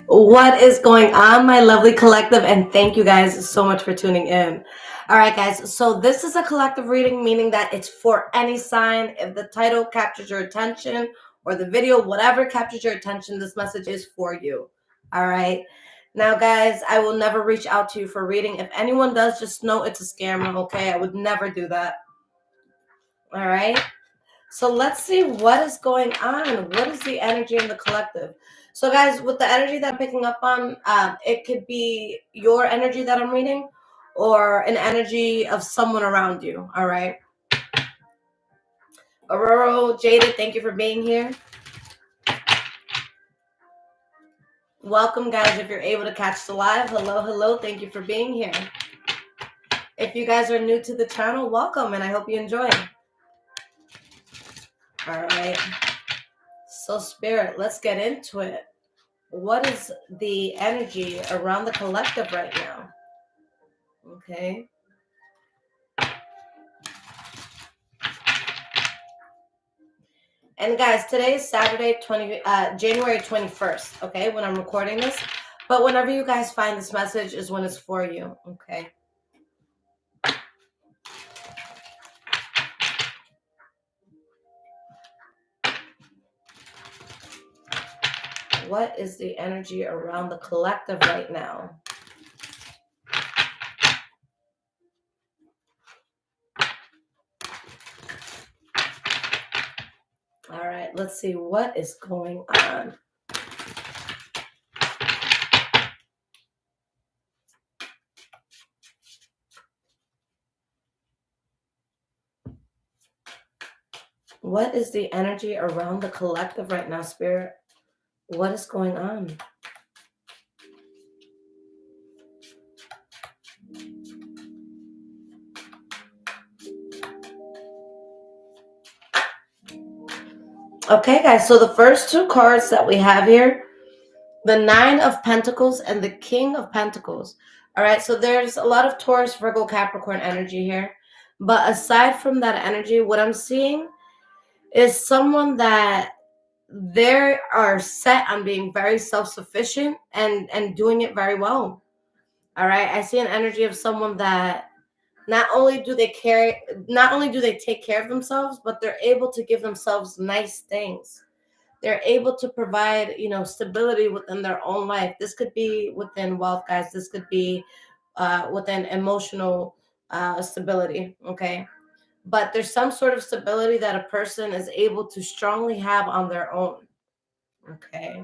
What is going on, my lovely collective? And thank you guys so much for tuning in. All right, guys. So, this is a collective reading, meaning that it's for any sign. If the title captures your attention or the video, whatever captures your attention, this message is for you. All right. Now, guys, I will never reach out to you for reading. If anyone does, just know it's a scammer, okay? I would never do that. All right. So let's see what is going on. What is the energy in the collective? So, guys, with the energy that I'm picking up on, it could be your energy that I'm reading or an energy of someone around you. All right. Aurora, Jaded, thank you for being here. Welcome, guys, if you're able to catch the live. Hello, hello. Thank you for being here. If you guys are new to the channel, welcome, and I hope you enjoy. All right. So, Spirit, let's get into it. What is the energy around the collective right now? Okay. And guys, today is Saturday, January 21st, okay, when I'm recording this. But whenever you guys find this message is when it's for you, okay? What is the energy around the collective right now? All right, let's see what is going on. What is the energy around the collective right now, Spirit? What is going on? Okay, guys, so the first two cards that we have here, the Nine of Pentacles and the King of Pentacles. All right, so there's a lot of Taurus, Virgo, Capricorn energy here. But aside from that energy, what I'm seeing is someone that they are set on being very self-sufficient and doing it very well. All right, I see an energy of someone that not only do they take care of themselves, but they're able to give themselves nice things. They're able to provide, stability within their own life. This could be within wealth, guys. This could be within emotional stability, okay? But there's some sort of stability that a person is able to strongly have on their own, okay?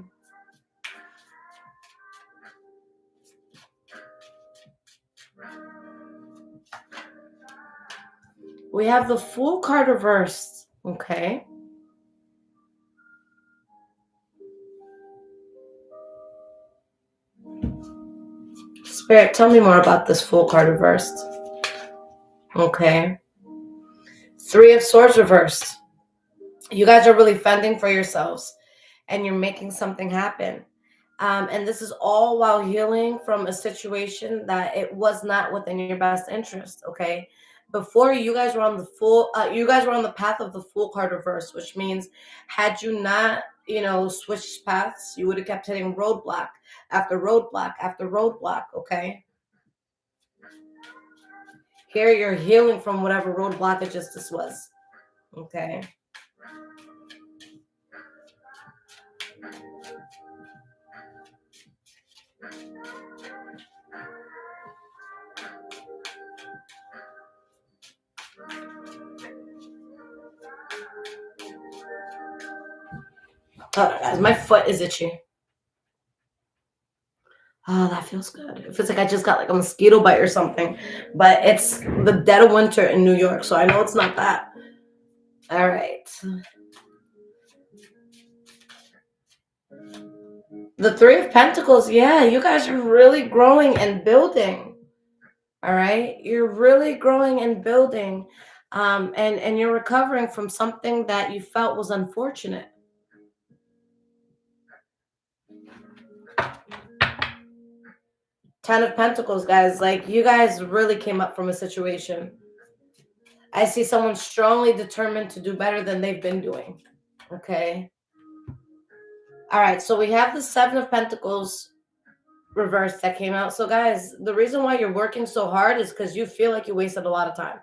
We have the Fool card reversed, okay? Spirit, tell me more about this Fool card reversed. Okay. Three of Swords reversed. You guys are really fending for yourselves and you're making something happen. And this is all while healing from a situation that it was not within your best interest, okay? Before you guys were on the path of the Fool card reverse, which means had you not, switched paths, you would have kept hitting roadblock after roadblock after roadblock, okay? Here you're healing from whatever road blockages this was, okay? Oh, guys, my foot is itchy. Oh, that feels good. It feels like I just got like a mosquito bite or something. But it's the dead of winter in New York, so I know it's not that. All right. The Three of Pentacles, yeah, you guys are really growing and building. All right? You're really growing and building. And you're recovering from something that you felt was unfortunate. Ten of Pentacles, guys. Like, you guys really came up from a situation. I see someone strongly determined to do better than they've been doing. Okay. All right, so we have the Seven of Pentacles reverse that came out. So guys, the reason why you're working so hard is because you feel like you wasted a lot of time.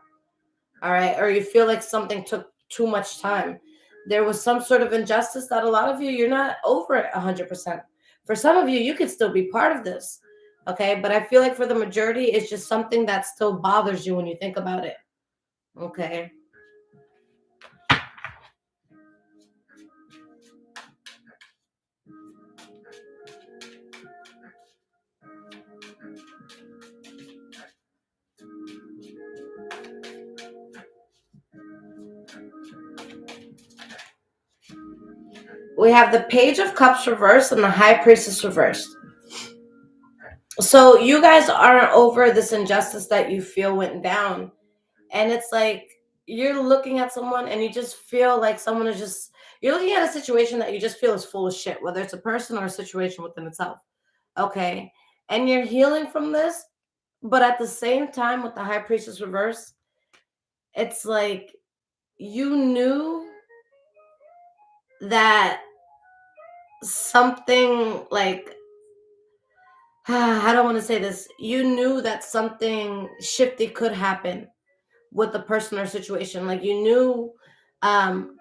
All right, or you feel like something took too much time. There was some sort of injustice that a lot of you're not over it 100%. For some of you could still be part of this. Okay, but I feel like for the majority, it's just something that still bothers you when you think about it. Okay. We have the Page of Cups reversed and the High Priestess reversed. So you guys aren't over this injustice that you feel went down. And it's like you're looking at someone and you just feel like someone is just, you're looking at a situation that you just feel is full of shit, whether it's a person or a situation within itself. Okay. And you're healing from this. But at the same time, with the High Priestess reverse, it's like you knew that something like, I don't want to say this. You knew that something shifty could happen with the person or situation. Like you knew um,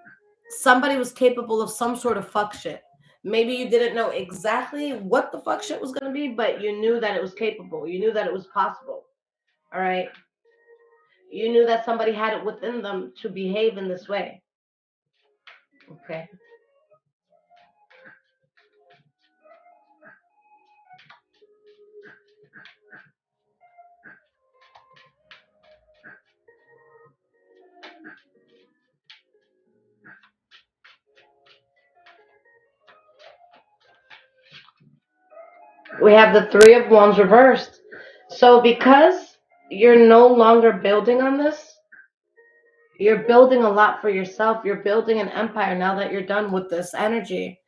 somebody was capable of some sort of fuck shit. Maybe you didn't know exactly what the fuck shit was going to be, but you knew that it was capable. You knew that it was possible. All right. You knew that somebody had it within them to behave in this way. Okay. We have the Three of Wands reversed. So because you're no longer building on this, you're building a lot for yourself. You're building an empire now that you're done with this energy.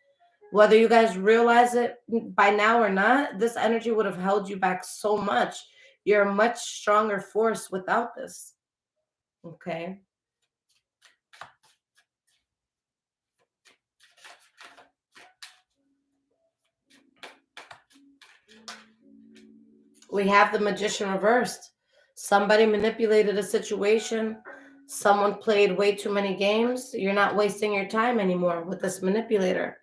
Whether you guys realize it by now or not, this energy would have held you back so much. You're a much stronger force without this. Okay. We have the Magician reversed. Somebody manipulated a situation. Someone played way too many games. You're not wasting your time anymore with this manipulator.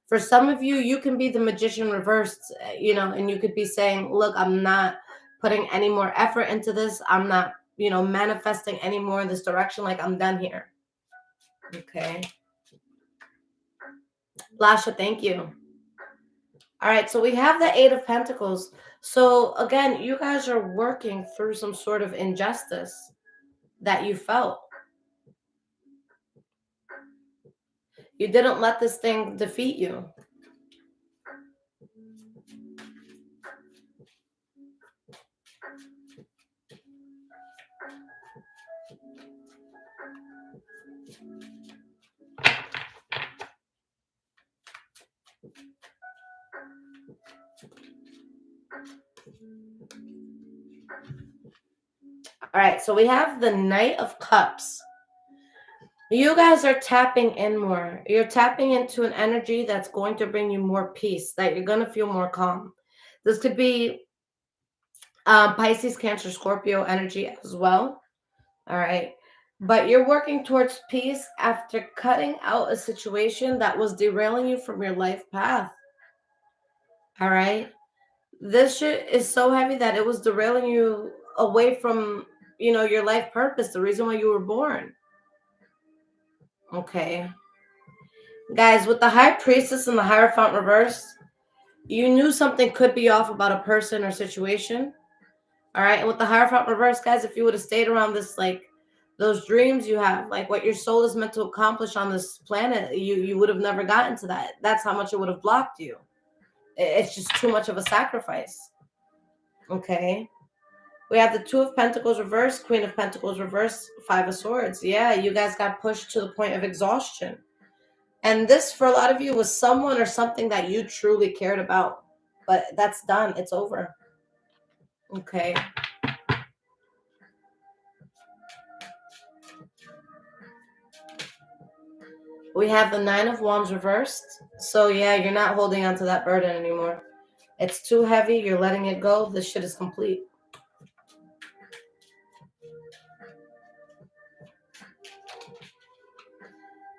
For some of you, you can be the Magician reversed, and you could be saying, look, I'm not putting any more effort into this. I'm not, manifesting any more in this direction. Like, I'm done here. Okay. Lasha, thank you. All right, so we have the Eight of Pentacles. So again, you guys are working through some sort of injustice that you felt. You didn't let this thing defeat you. All right, so we have the Knight of Cups. You guys are tapping in more. You're tapping into an energy that's going to bring you more peace, that you're going to feel more calm. This could be Pisces, Cancer, Scorpio energy as well. All right. But you're working towards peace after cutting out a situation that was derailing you from your life path. All right. This shit is so heavy that it was derailing you away from, your life purpose, the reason why you were born. Okay. Guys, with the High Priestess and the Hierophant reversed, you knew something could be off about a person or situation. All right. And with the Hierophant reversed, guys, if you would have stayed around this, like those dreams you have, like what your soul is meant to accomplish on this planet, you would have never gotten to that. That's how much it would have blocked you. It's just too much of a sacrifice. Okay. We have the Two of Pentacles reversed, Queen of Pentacles reversed, Five of Swords. Yeah, you guys got pushed to the point of exhaustion. And this, for a lot of you, was someone or something that you truly cared about. But that's done. It's over. Okay. We have the Nine of Wands reversed. So yeah, you're not holding on to that burden anymore. It's too heavy. You're letting it go. This shit is complete.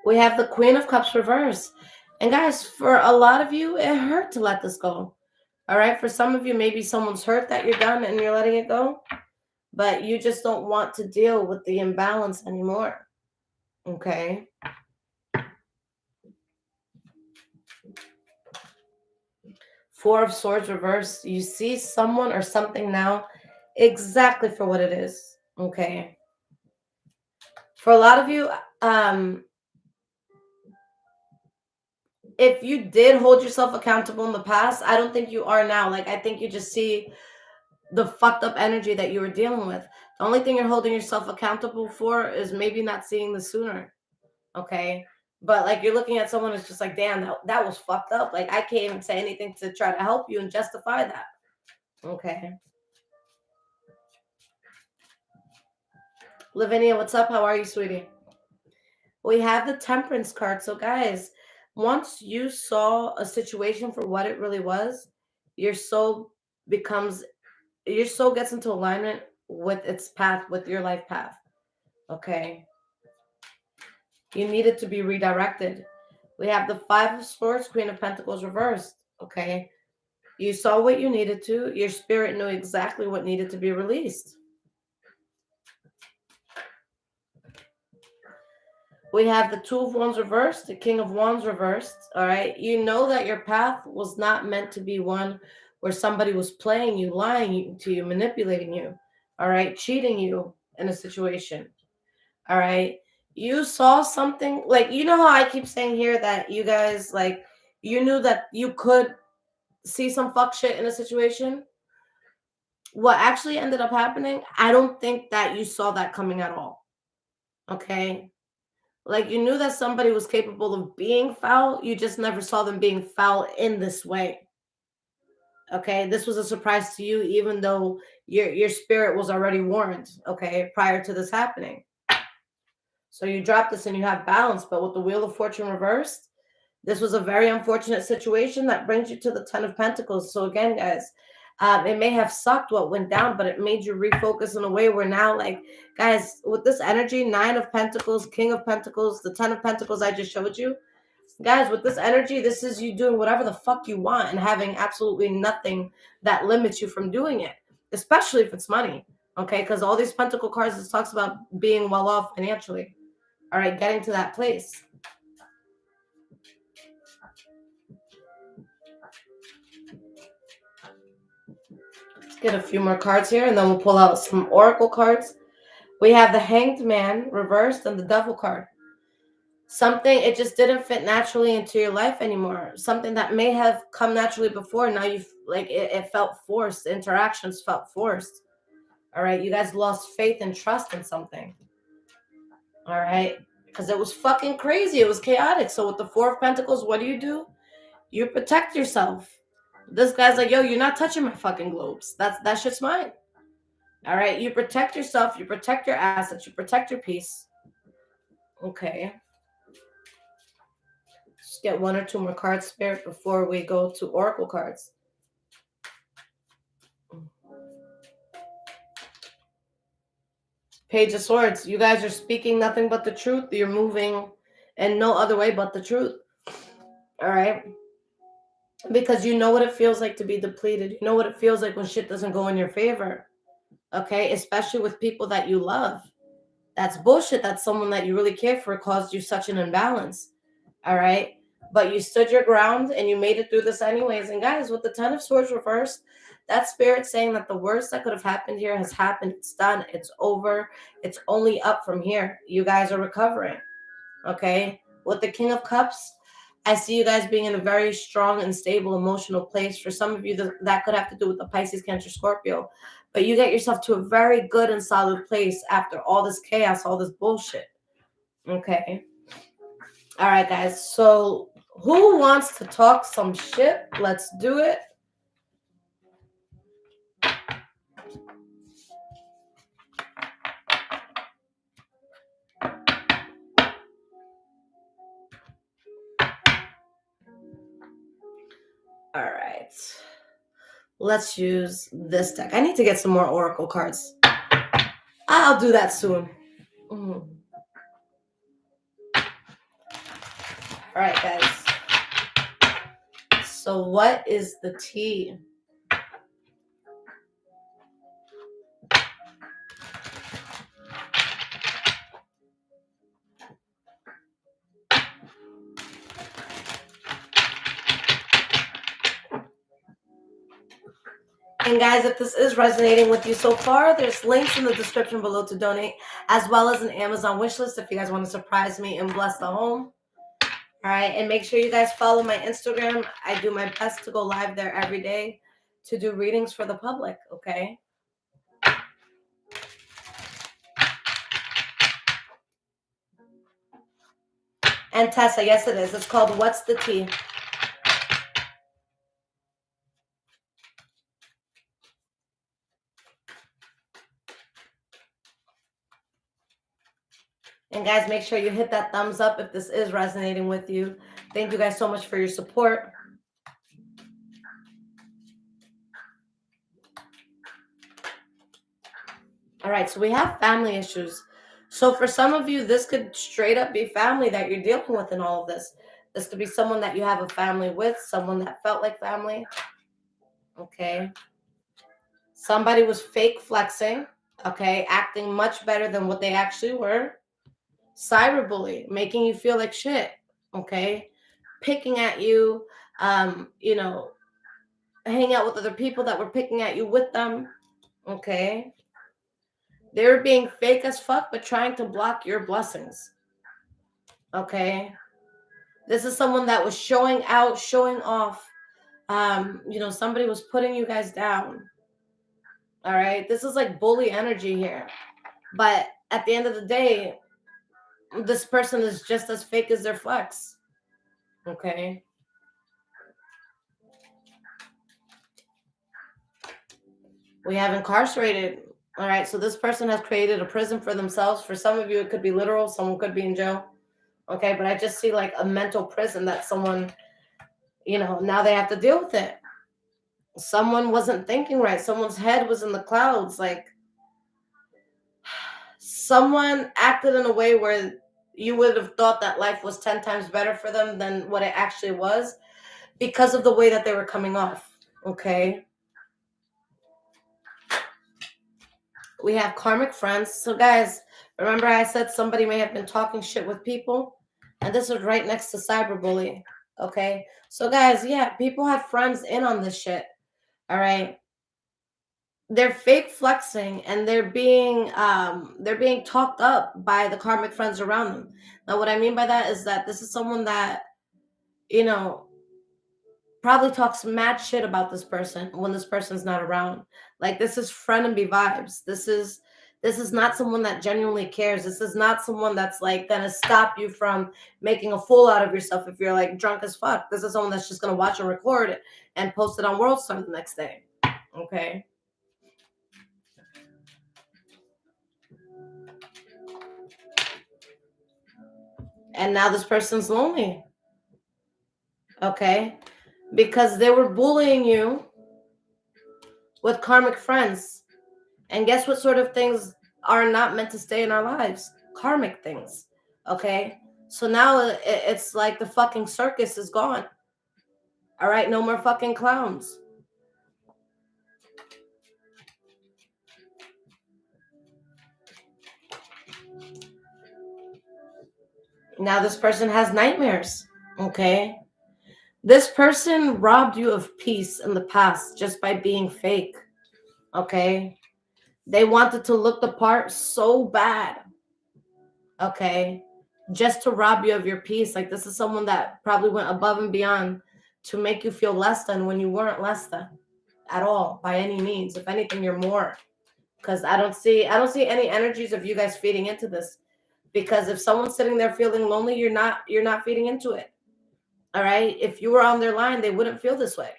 We have the Queen of Cups reversed. And guys, for a lot of you, it hurt to let this go. All right. For some of you, maybe someone's hurt that you're done and you're letting it go. But you just don't want to deal with the imbalance anymore. Okay. Four of Swords reversed. You see someone or something now exactly for what it is. Okay. For a lot of you, if you did hold yourself accountable in the past, I don't think you are now. Like, I think you just see the fucked up energy that you were dealing with. The only thing you're holding yourself accountable for is maybe not seeing this sooner. Okay. But like you're looking at someone who's just like, damn, that was fucked up. Like, I can't even say anything to try to help you and justify that. Okay. Lavinia, what's up? How are you, sweetie? We have the Temperance card. So, guys, once you saw a situation for what it really was, your soul becomes, your soul gets into alignment with its path, with your life path. Okay. You needed to be redirected. We have the Five of Swords, Queen of Pentacles reversed. Okay. You saw what you needed to. Your spirit knew exactly what needed to be released. We have the Two of Wands reversed, the King of Wands reversed. All right. You know that your path was not meant to be one where somebody was playing you, lying to you, manipulating you. All right. Cheating you in a situation. All right. You saw something like, you know how I keep saying here that you guys, like, you knew that you could see some fuck shit in a situation. What actually ended up happening, I don't think that you saw that coming at all. Okay. Like, you knew that somebody was capable of being foul, you just never saw them being foul in this way. Okay, this was a surprise to you, even though your spirit was already warned, okay, prior to this happening. So you drop this and you have balance, but with the Wheel of Fortune reversed, this was a very unfortunate situation that brings you to the Ten of Pentacles. So again, guys, it may have sucked what went down, but it made you refocus in a way where now, like, guys, with this energy, Nine of Pentacles, King of Pentacles, the Ten of Pentacles I just showed you, guys, with this energy, this is you doing whatever the fuck you want and having absolutely nothing that limits you from doing it, especially if it's money. Okay, because all these Pentacle cards, this talks about being well off financially. All right, getting to that place. Let's get a few more cards here, and then we'll pull out some Oracle cards. We have the Hanged Man reversed and the Devil card. Something, it just didn't fit naturally into your life anymore. Something that may have come naturally before, now you've, like, it felt forced. The interactions felt forced. All right, you guys lost faith and trust in something. All right, because it was fucking crazy. It was chaotic. So with the Four of Pentacles, what do? You protect yourself. This guy's like, yo, you're not touching my fucking globes. That shit's mine. All right, you protect yourself, you protect your assets, you protect your peace. Okay. Just get one or two more cards, Spirit, before we go to Oracle cards. Page of Swords. You guys are speaking nothing but the truth. You're moving in no other way but the truth. All right. Because you know what it feels like to be depleted. You know what it feels like when shit doesn't go in your favor. Okay. Especially with people that you love. That's bullshit. That's someone that you really care for caused you such an imbalance. All right. But you stood your ground and you made it through this anyways. And guys, with the Ten of Swords reversed, that spirit saying that the worst that could have happened here has happened. It's done. It's over. It's only up from here. You guys are recovering. Okay. With the King of Cups, I see you guys being in a very strong and stable emotional place. For some of you, that could have to do with the Pisces, Cancer, Scorpio. But you get yourself to a very good and solid place after all this chaos, all this bullshit. Okay. All right, guys. So who wants to talk some shit? Let's do it. All right. Let's use this deck. I need to get some more Oracle cards. I'll do that soon. All right, guys. So what is the tea? And guys, if this is resonating with you so far, there's links in the description below to donate, as well as an Amazon wish list if you guys want to surprise me and bless the home. All right, and make sure you guys follow my Instagram. I do my best to go live there every day to do readings for the public, okay? And Tessa, yes it is. It's called What's the Tea? And guys, make sure you hit that thumbs up if this is resonating with you. Thank you guys so much for your support. All right, so we have family issues. So for some of you, this could straight up be family that you're dealing with in all of this. This could be someone that you have a family with, someone that felt like family. Okay. Somebody was fake flexing, okay, acting much better than what they actually were. Cyberbully, making you feel like shit, okay? Picking at you, hanging out with other people that were picking at you with them, okay? They were being fake as fuck, but trying to block your blessings, okay? This is someone that was showing out, showing off. Somebody was putting you guys down, all right? This is like bully energy here. But at the end of the day, this person is just as fake as their flex, okay? We have incarcerated. All right, so this person has created a prison for themselves. For some of you, it could be literal. Someone could be in jail. Okay, but I just see like a mental prison that someone, now they have to deal with it. Someone wasn't thinking right. Someone's head was in the clouds. Like, someone acted in a way where you would have thought that life was 10 times better for them than what it actually was because of the way that they were coming off. Okay. We have karmic friends. So guys, remember I said somebody may have been talking shit with people, and this was right next to cyberbullying. Okay. So guys, yeah, people have friends in on this shit. All right. They're fake flexing and they're being talked up by the karmic friends around them. Now what I mean by that is that this is someone that, you know, probably talks mad shit about this person when this person's not around. Like, this is frenemy vibes. This is not someone that genuinely cares. This is not someone that's like gonna stop you from making a fool out of yourself if you're like drunk as fuck. This is someone that's just gonna watch and record it and post it on World Star the next day. Okay. And now this person's lonely. Okay. Because they were bullying you with karmic friends. And guess what sort of things are not meant to stay in our lives? Karmic things. Okay. So now it's like the fucking circus is gone. All right. No more fucking clowns. Now this person has nightmares. Okay. This person robbed you of peace in the past just by being fake. Okay. They wanted to look the part so bad. Okay. Just to rob you of your peace. Like, this is someone that probably went above and beyond to make you feel less than when you weren't less than at all by any means. If anything, you're more. Because I don't see any energies of you guys feeding into this. Because if someone's sitting there feeling lonely, you're not feeding into it. All right. If you were on their line, they wouldn't feel this way.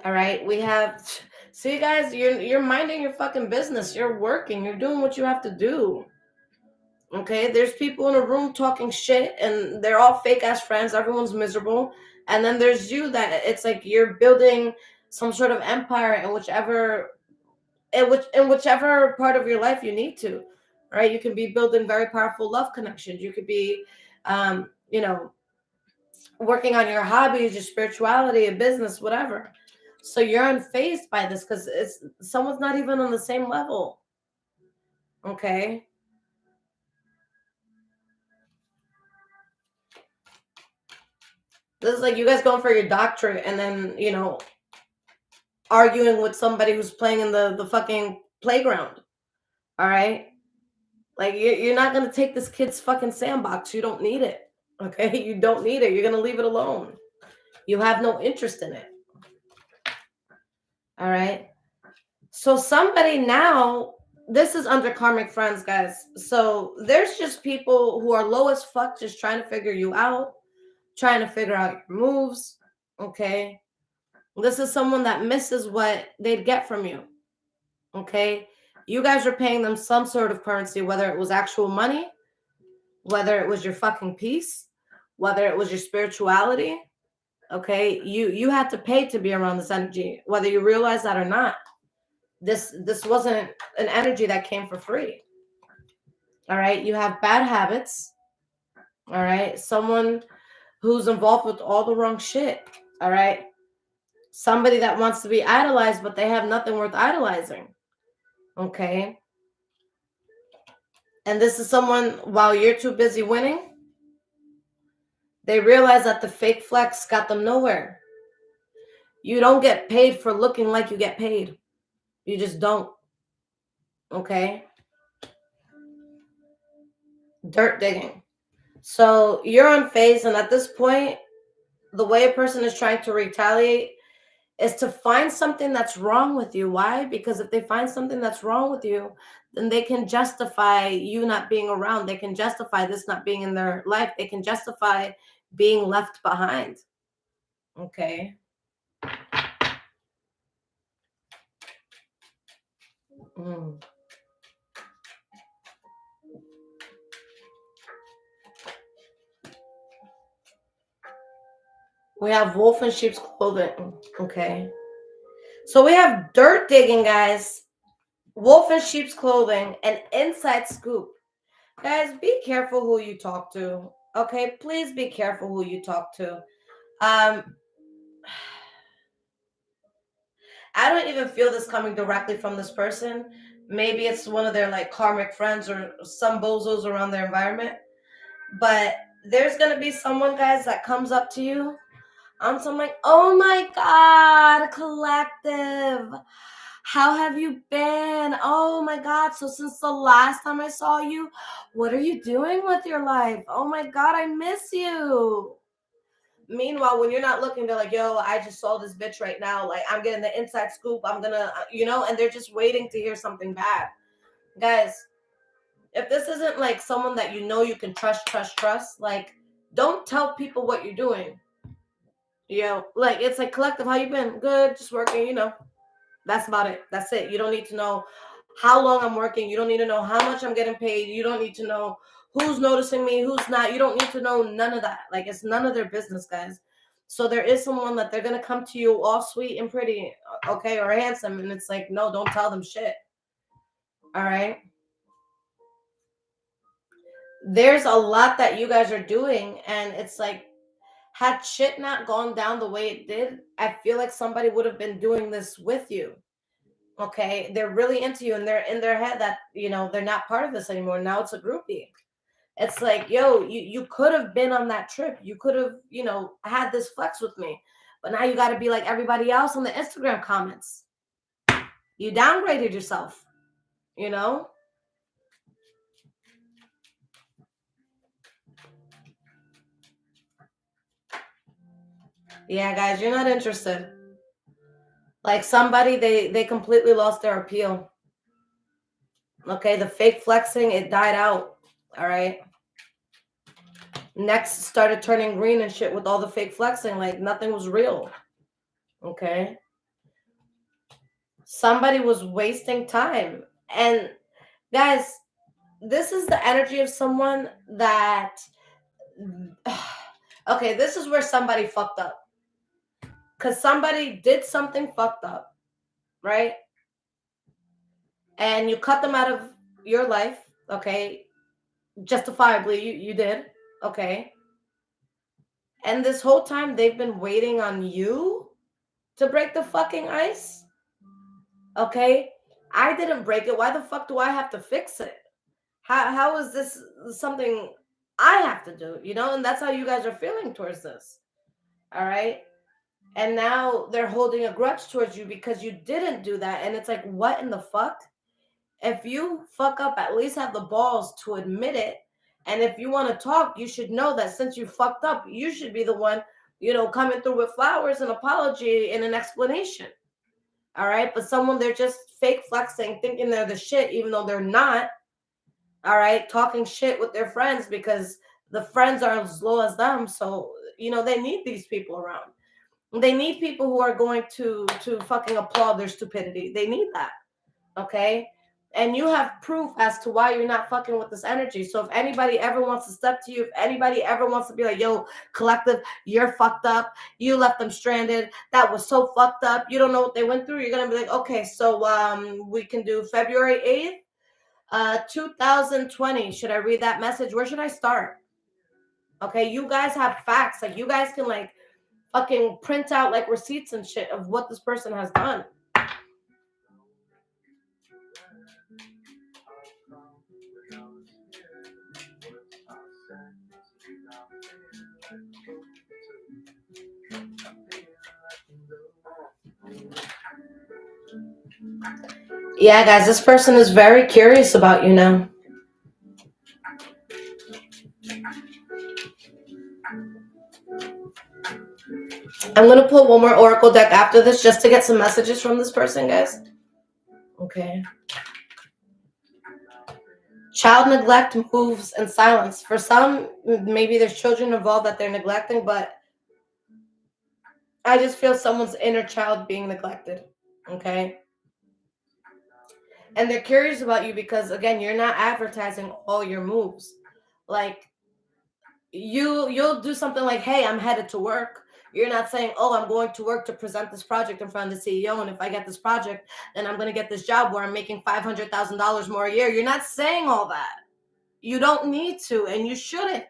All right. We have, see, guys, you're minding your fucking business. You're working. You're doing what you have to do. Okay, there's people in a room talking shit and they're all fake ass friends, everyone's miserable. And then there's you that it's like you're building some sort of empire in whichever part of your life you need to. Right? You can be building very powerful love connections. You could be you know, working on your hobbies, your spirituality, a business, whatever. So you're unfazed by this because it's someone's not even on the same level. Okay. This is like you guys going for your doctorate and then, arguing with somebody who's playing in the fucking playground. All right. Like you're not gonna take this kid's fucking sandbox. You don't need it. Okay. You don't need it. You're gonna leave it alone. You have no interest in it. All right. So somebody now, this is under karmic friends, guys. So there's just people who are low as fuck, just trying to figure you out, trying to figure out your moves. Okay. This is someone that misses what they'd get from you. Okay. You guys are paying them some sort of currency, whether it was actual money, whether it was your fucking peace, whether it was your spirituality. Okay. You had to pay to be around this energy, whether you realize that or not. This wasn't an energy that came for free. All right. You have bad habits. All right. Someone who's involved with all the wrong shit. All right. Somebody that wants to be idolized, but they have nothing worth idolizing. Okay. And this is someone, while you're too busy winning, they realize that the fake flex got them nowhere. You don't get paid for looking like you get paid. You just don't. Okay. Dirt digging. So you're on phase, and at this point, the way a person is trying to retaliate is to find something that's wrong with you. Why? Because if they find something that's wrong with you, then they can justify you not being around. They can justify this not being in their life. They can justify being left behind. Okay. Mm. We have wolf in sheep's clothing. Okay. So we have dirt digging, guys. Wolf in sheep's clothing, and inside scoop. Guys, be careful who you talk to. Okay, please be careful who you talk to. Um, I don't even feel this coming directly from this person. Maybe it's one of their like karmic friends or some bozos around their environment. But there's gonna be someone, guys, that comes up to you on some like, oh my god, collective. How have you been? Oh my god. So since the last time I saw you, what are you doing with your life? Oh my god, I miss you. Meanwhile, when you're not looking, they're like, yo, I just saw this bitch right now. Like, I'm getting the inside scoop. I'm gonna, and they're just waiting to hear something bad. Guys, if this isn't like someone that you can trust, like, don't tell people what you're doing. Like, it's like, collective, how you been? Good, just working, That's about it. That's it. You don't need to know how long I'm working. You don't need to know how much I'm getting paid. You don't need to know who's noticing me, who's not. You don't need to know none of that. Like, it's none of their business, guys. So there is someone that they're gonna come to you all sweet and pretty, okay, or handsome, and it's like, no, don't tell them shit. All right. There's a lot that you guys are doing, and it's like, had shit not gone down the way it did, I feel like somebody would have been doing this with you. Okay, they're really into you, and they're in their head that they're not part of this anymore. Now it's a groupie. It's like, yo, you could have been on that trip. You could have had this flex with me, but now you got to be like everybody else on the Instagram comments. You downgraded yourself. you know yeah, guys, you're not interested. Like, somebody, they completely lost their appeal. Okay, the fake flexing, it died out. All right. Next started turning green and shit with all the fake flexing, like nothing was real. Okay. Somebody was wasting time. And guys, this is the energy of someone that okay, this is where somebody fucked up. Because somebody did something fucked up, right? And you cut them out of your life, okay? Justifiably, you did, okay? And this whole time they've been waiting on you to break the fucking ice, okay? I didn't break it. Why the fuck do I have to fix it? How is this something I have to do, you know? And that's how you guys are feeling towards this, all right? And now they're holding a grudge towards you because you didn't do that. And it's like, what in the fuck? If you fuck up, at least have the balls to admit it. And if you want to talk, you should know that since you fucked up, you should be the one, coming through with flowers and apology and an explanation. All right. But someone, they're just fake flexing, thinking they're the shit, even though they're not. All right. Talking shit with their friends because the friends are as low as them. So, they need these people around. They need people who are going to fucking applaud their stupidity. They need that. Okay? And you have proof as to why you're not fucking with this energy. So if anybody ever wants to step to you, if anybody ever wants to be like, yo, collective, you're fucked up. You left them stranded. That was so fucked up. You don't know what they went through. You're gonna be like, okay, so we can do February 8th, 2020. Should I read that message? Where should I start? Okay, you guys have facts. Like you guys can like fucking print out like receipts and shit of what this person has done. Yeah, guys, this person is very curious about you now. I'm going to pull one more oracle deck after this just to get some messages from this person, guys. Okay. Child neglect moves in silence. For some, maybe there's children involved that they're neglecting, but I just feel someone's inner child being neglected. Okay. And they're curious about you because, again, you're not advertising all your moves. Like, you'll do something like, hey, I'm headed to work. You're not saying, oh, I'm going to work to present this project in front of the CEO, and if I get this project, then I'm going to get this job where I'm making $500,000 more a year. You're not saying all that. You don't need to, and you shouldn't.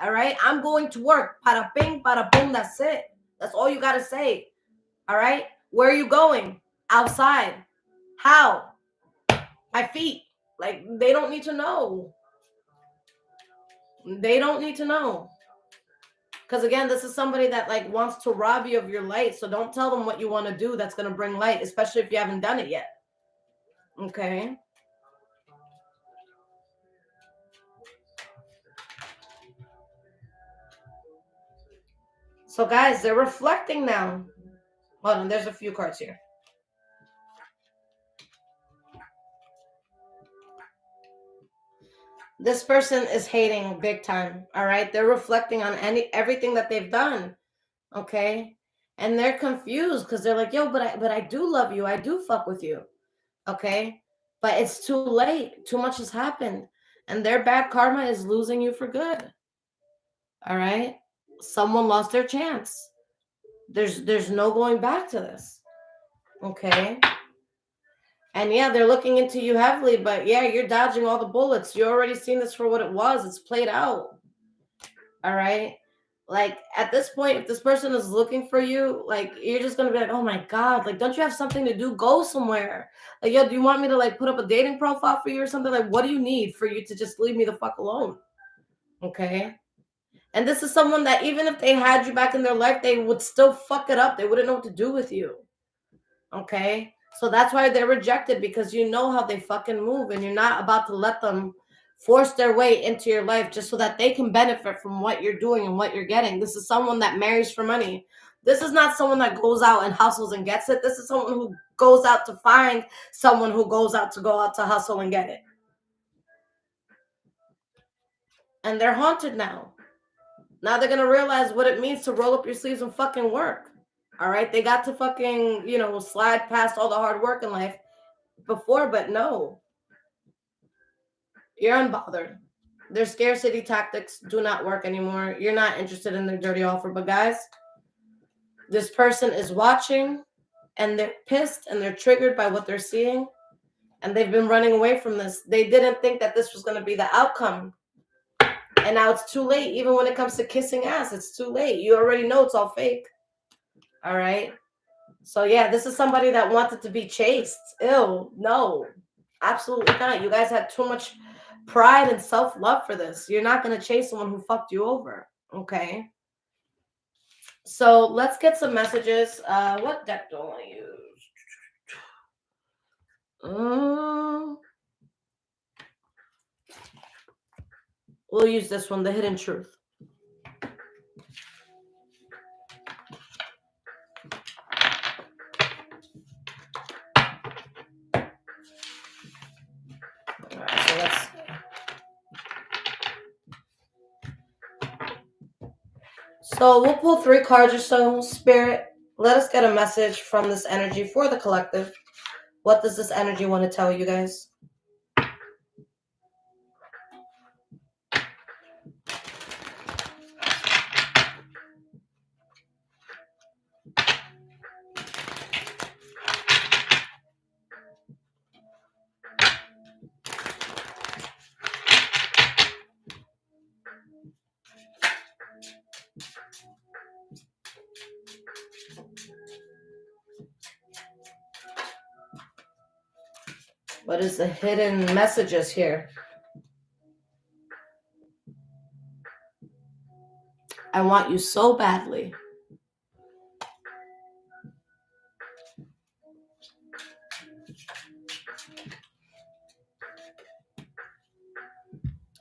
All right, I'm going to work. Para bing, para boom. That's it. That's all you got to say. All right, where are you going? Outside. How? My feet. Like, they don't need to know. They don't need to know. Because again, this is somebody that like wants to rob you of your light. So don't tell them what you want to do that's going to bring light, especially if you haven't done it yet. Okay. So guys, they're reflecting now. Hold on, there's a few cards here. This person is hating big time. All right. They're reflecting on everything that they've done. Okay. And they're confused because they're like, yo, but I do love you. I do fuck with you. Okay. But it's too late. Too much has happened. And their bad karma is losing you for good. All right. Someone lost their chance. There's no going back to this. Okay. And yeah, they're looking into you heavily, but yeah, you're dodging all the bullets. You already seen this for what it was. It's played out. All right. Like at this point, if this person is looking for you, like you're just gonna be like, oh my God, like don't you have something to do? Go somewhere. Like, yo, do you want me to like put up a dating profile for you or something? Like, what do you need for you to just leave me the fuck alone? Okay. And this is someone that even if they had you back in their life, they would still fuck it up. They wouldn't know what to do with you. Okay. So that's why they're rejected because you know how they fucking move and you're not about to let them force their way into your life just so that they can benefit from what you're doing and what you're getting. This is someone that marries for money. This is not someone that goes out and hustles and gets it. This is someone who goes out to find someone who goes out to hustle and get it. And they're haunted now. Now they're going to realize what it means to roll up your sleeves and fucking work. All right. They got to fucking, slide past all the hard work in life before, but no. You're unbothered. Their scarcity tactics do not work anymore. You're not interested in their dirty offer. But guys, this person is watching and they're pissed and they're triggered by what they're seeing. And they've been running away from this. They didn't think that this was going to be the outcome. And now it's too late. Even when it comes to kissing ass, it's too late. You already know it's all fake. All right. So yeah, this is somebody that wanted to be chased. Ew, no, absolutely not. You guys had too much pride and self-love for this. You're not going to chase someone who fucked you over. Okay. So let's get some messages. What deck do I want to use? We'll use this one, the Hidden Truth. All right, so let's. So we'll pull 3 cards or so. Spirit, let us get a message from this energy for the collective. What does this energy want to tell you guys? What is the hidden messages here? I want you so badly.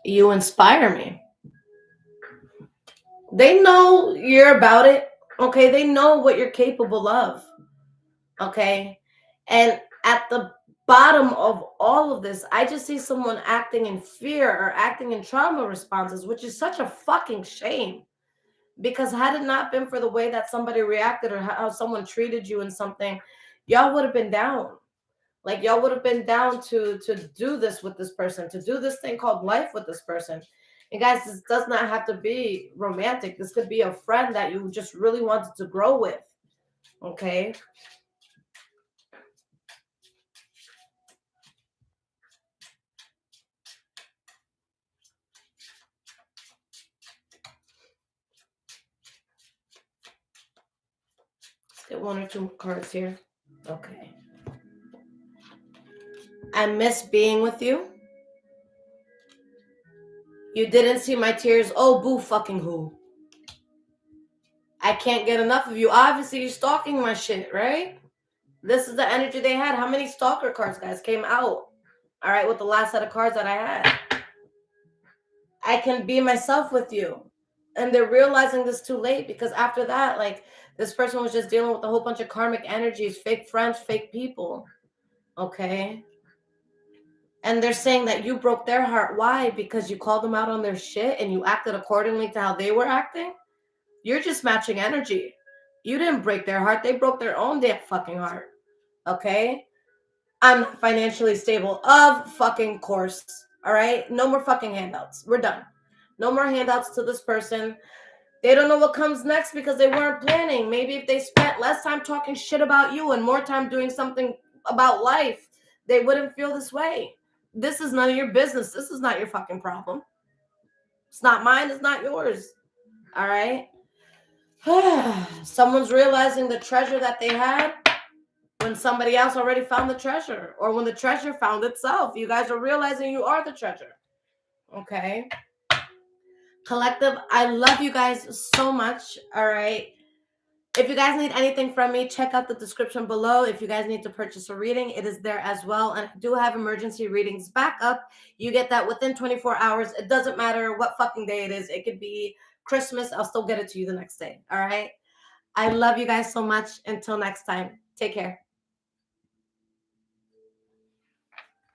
You inspire me. They know you're about it. Okay, they know what you're capable of. Okay, and at the bottom of all of this, I just see someone acting in fear or acting in trauma responses, which is such a fucking shame. Because had it not been for the way that somebody reacted or how someone treated you in something, y'all would have been down. Like y'all would have been down to do this with this person, to do this thing called life with this person. And guys, this does not have to be romantic. This could be a friend that you just really wanted to grow with. Okay. Let's get 1 or 2 cards here. Okay. I miss being with you. You didn't see my tears. Oh, boo fucking who. I can't get enough of you. Obviously, you're stalking my shit, right? This is the energy they had. How many stalker cards, guys, came out? All right, with the last set of cards that I had. I can be myself with you. And they're realizing this too late because after that, like, this person was just dealing with a whole bunch of karmic energies, fake friends, fake people. Okay? And they're saying that you broke their heart. Why? Because you called them out on their shit and you acted accordingly to how they were acting? You're just matching energy. You didn't break their heart. They broke their own damn fucking heart. Okay? I'm not financially stable. Of fucking course. All right? No more fucking handouts. We're done. No more handouts to this person. They don't know what comes next because they weren't planning. Maybe if they spent less time talking shit about you and more time doing something about life, they wouldn't feel this way. This is none of your business. This is not your fucking problem. It's not mine. It's not yours. All right? Someone's realizing the treasure that they had when somebody else already found the treasure, or when the treasure found itself. You guys are realizing you are the treasure. Okay? Collective, I love you guys so much. All right? If you guys need anything from me, check out the description below. If you guys need to purchase a reading, it is there as well. And I do have emergency readings back up. You get that within 24 hours. It doesn't matter what fucking day it is. It could be Christmas. I'll still get it to you the next day. All right? I love you guys so much. Until next time, take care.